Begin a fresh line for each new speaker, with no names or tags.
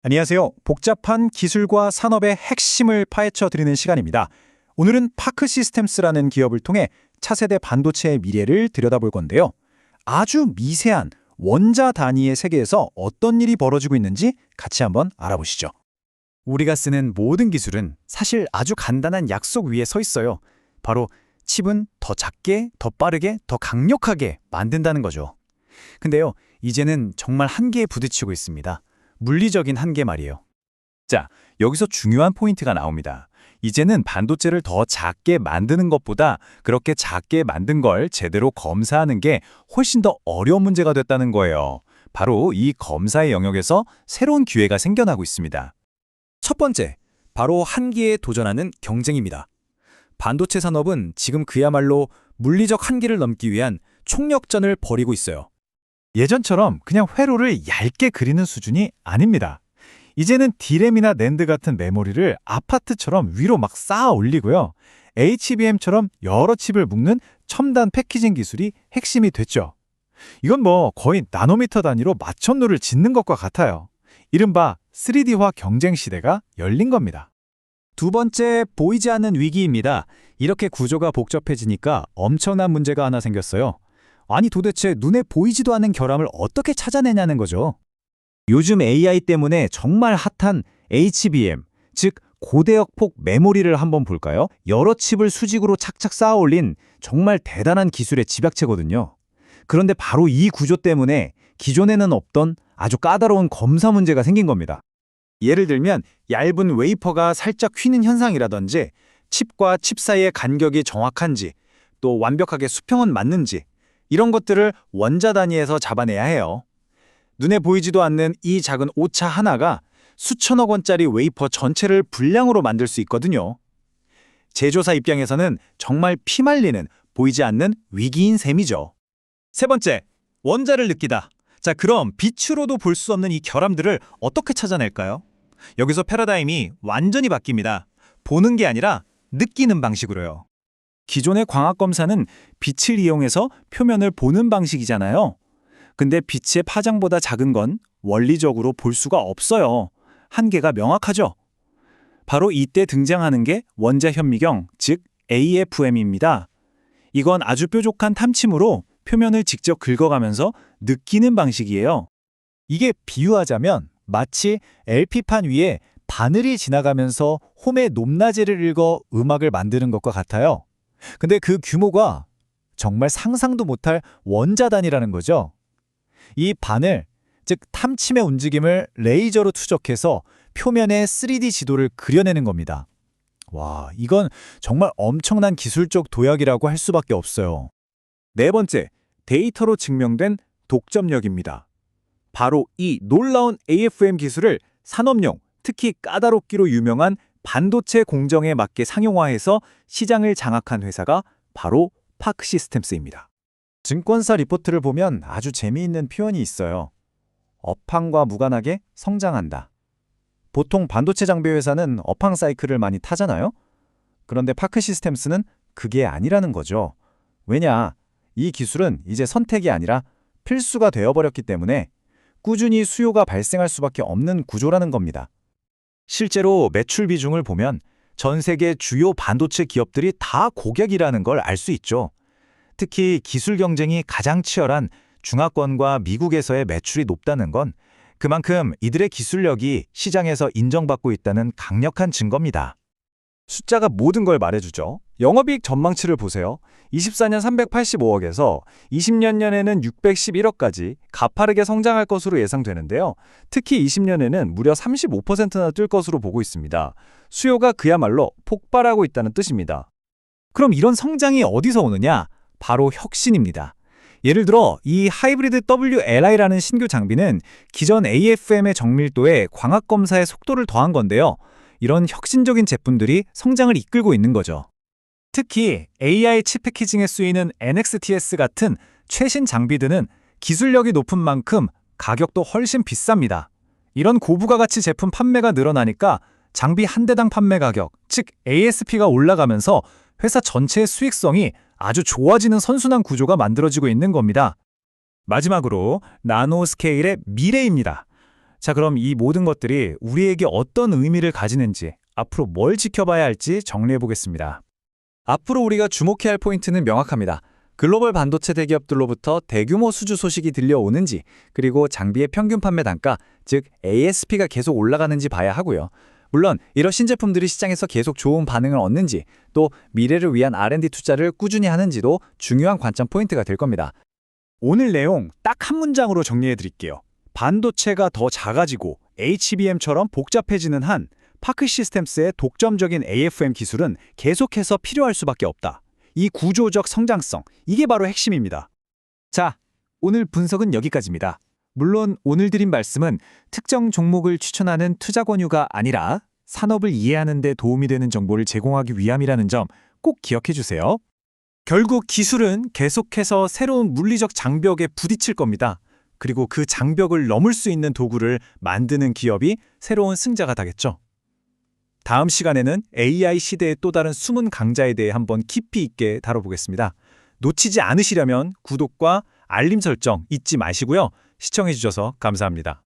안녕하세요. 복잡한 기술과 산업의 핵심을 파헤쳐 드리는 시간입니다. 오늘은 파크 시스템스라는 기업을 통해 차세대 반도체의 미래를 들여다볼 건데요. 아주 미세한 원자 단위의 세계에서 어떤 일이 벌어지고 있는지 같이 한번 알아보시죠.
우리가 쓰는 모든 기술은 사실 아주 간단한 약속 위에 서 있어요. 바로 칩은 더 작게, 더 빠르게, 더 강력하게 만든다는 거죠. 근데요, 이제는 정말 한계에 부딪히고 있습니다. 물리적인 한계 말이에요.
자, 여기서 중요한 포인트가 나옵니다. 이제는 반도체를 더 작게 만드는 것보다 그렇게 작게 만든 걸 제대로 검사하는 게 훨씬 더 어려운 문제가 됐다는 거예요. 바로 이 검사의 영역에서 새로운 기회가 생겨나고 있습니다.
첫 번째, 바로 한계에 도전하는 경쟁입니다. 반도체 산업은 지금 그야말로 물리적 한계를 넘기 위한 총력전을 벌이고 있어요.
예전처럼 그냥 회로를 얇게 그리는 수준이 아닙니다. 이제는 D램이나 낸드 같은 메모리를 아파트처럼 위로 막 쌓아 올리고요. HBM처럼 여러 칩을 묶는 첨단 패키징 기술이 핵심이 됐죠. 이건 거의 나노미터 단위로 마천루를 짓는 것과 같아요. 이른바 3D화 경쟁 시대가 열린 겁니다.
두 번째, 보이지 않는 위기입니다. 이렇게 구조가 복잡해지니까 엄청난 문제가 하나 생겼어요. 아니 도대체 눈에 보이지도 않는 결함을 어떻게 찾아내냐는 거죠. 요즘 AI 때문에 정말 핫한 HBM, 즉 고대역폭 메모리를 한번 볼까요? 여러 칩을 수직으로 착착 쌓아 올린 정말 대단한 기술의 집약체거든요. 그런데 바로 이 구조 때문에 기존에는 없던 아주 까다로운 검사 문제가 생긴 겁니다. 예를 들면 얇은 웨이퍼가 살짝 휘는 현상이라든지 칩과 칩 사이의 간격이 정확한지 또 완벽하게 수평은 맞는지 이런 것들을 원자 단위에서 잡아내야 해요. 눈에 보이지도 않는 이 작은 오차 하나가 수천억 원짜리 웨이퍼 전체를 불량으로 만들 수 있거든요. 제조사 입장에서는 정말 피말리는 보이지 않는 위기인 셈이죠. 세 번째, 원자를 느끼다. 자, 그럼 빛으로도 볼 수 없는 이 결함들을 어떻게 찾아낼까요? 여기서 패러다임이 완전히 바뀝니다. 보는 게 아니라 느끼는 방식으로요. 기존의 광학 검사는 빛을 이용해서 표면을 보는 방식이잖아요. 근데 빛의 파장보다 작은 건 원리적으로 볼 수가 없어요. 한계가 명확하죠. 바로 이때 등장하는 게 원자 현미경, 즉 AFM입니다. 이건 아주 뾰족한 탐침으로 표면을 직접 긁어가면서 느끼는 방식이에요. 이게 비유하자면 마치 LP판 위에 바늘이 지나가면서 홈의 높낮이를 읽어 음악을 만드는 것과 같아요. 근데 그 규모가 정말 상상도 못할 원자 단위라는 거죠. 이 바늘, 즉 탐침의 움직임을 레이저로 투적해서 표면에 3D 지도를 그려내는 겁니다. 와, 이건 정말 엄청난 기술적 도약이라고 할 수밖에 없어요. 네 번째, 데이터로 증명된 독점력입니다. 바로 이 놀라운 AFM 기술을 산업용, 특히 까다롭기로 유명한 반도체 공정에 맞게 상용화해서 시장을 장악한 회사가 바로 파크 시스템스입니다. 증권사 리포트를 보면 아주 재미있는 표현이 있어요. 업황과 무관하게 성장한다. 보통 반도체 장비 회사는 업황 사이클을 많이 타잖아요? 그런데 파크 시스템스는 그게 아니라는 거죠. 왜냐? 이 기술은 이제 선택이 아니라 필수가 되어버렸기 때문에 꾸준히 수요가 발생할 수밖에 없는 구조라는 겁니다. 실제로 매출 비중을 보면 전 세계 주요 반도체 기업들이 다 고객이라는 걸 알 수 있죠. 특히 기술 경쟁이 가장 치열한 중화권과 미국에서의 매출이 높다는 건 그만큼 이들의 기술력이 시장에서 인정받고 있다는 강력한 증거입니다. 숫자가 모든 걸 말해주죠. 영업이익 전망치를 보세요. 24년 385억에서 20년에는 611억까지 가파르게 성장할 것으로 예상되는데요. 특히 20년에는 무려 35%나 뛸 것으로 보고 있습니다. 수요가 그야말로 폭발하고 있다는 뜻입니다. 그럼 이런 성장이 어디서 오느냐? 바로 혁신입니다. 예를 들어 이 하이브리드 WLI라는 신규 장비는 기존 AFM의 정밀도에 광학 검사의 속도를 더한 건데요. 이런 혁신적인 제품들이 성장을 이끌고 있는 거죠. 특히 AI 칩 패키징에 쓰이는 NXTS 같은 최신 장비들은 기술력이 높은 만큼 가격도 훨씬 비쌉니다. 이런 고부가 가치 제품 판매가 늘어나니까 장비 한 대당 판매 가격, 즉 ASP가 올라가면서 회사 전체의 수익성이 아주 좋아지는 선순환 구조가 만들어지고 있는 겁니다. 마지막으로 나노 스케일의 미래입니다.
자, 그럼 이 모든 것들이 우리에게 어떤 의미를 가지는지, 앞으로 뭘 지켜봐야 할지 정리해 보겠습니다.
앞으로 우리가 주목해야 할 포인트는 명확합니다. 글로벌 반도체 대기업들로부터 대규모 수주 소식이 들려오는지, 그리고 장비의 평균 판매 단가, 즉 ASP가 계속 올라가는지 봐야 하고요. 물론 이런 신제품들이 시장에서 계속 좋은 반응을 얻는지, 또 미래를 위한 R&D 투자를 꾸준히 하는지도 중요한 관점 포인트가 될 겁니다.
오늘 내용 딱 한 문장으로 정리해 드릴게요. 반도체가 더 작아지고 HBM처럼 복잡해지는 한 파크 시스템스의 독점적인 AFM 기술은 계속해서 필요할 수밖에 없다. 이 구조적 성장성, 이게 바로 핵심입니다.
자, 오늘 분석은 여기까지입니다. 물론 오늘 드린 말씀은 특정 종목을 추천하는 투자 권유가 아니라 산업을 이해하는 데 도움이 되는 정보를 제공하기 위함이라는 점 꼭 기억해 주세요.
결국 기술은 계속해서 새로운 물리적 장벽에 부딪힐 겁니다. 그리고 그 장벽을 넘을 수 있는 도구를 만드는 기업이 새로운 승자가 되겠죠. 다음 시간에는 AI 시대의 또 다른 숨은 강자에 대해 한번 깊이 있게 다뤄보겠습니다. 놓치지 않으시려면 구독과 알림 설정 잊지 마시고요. 시청해 주셔서 감사합니다.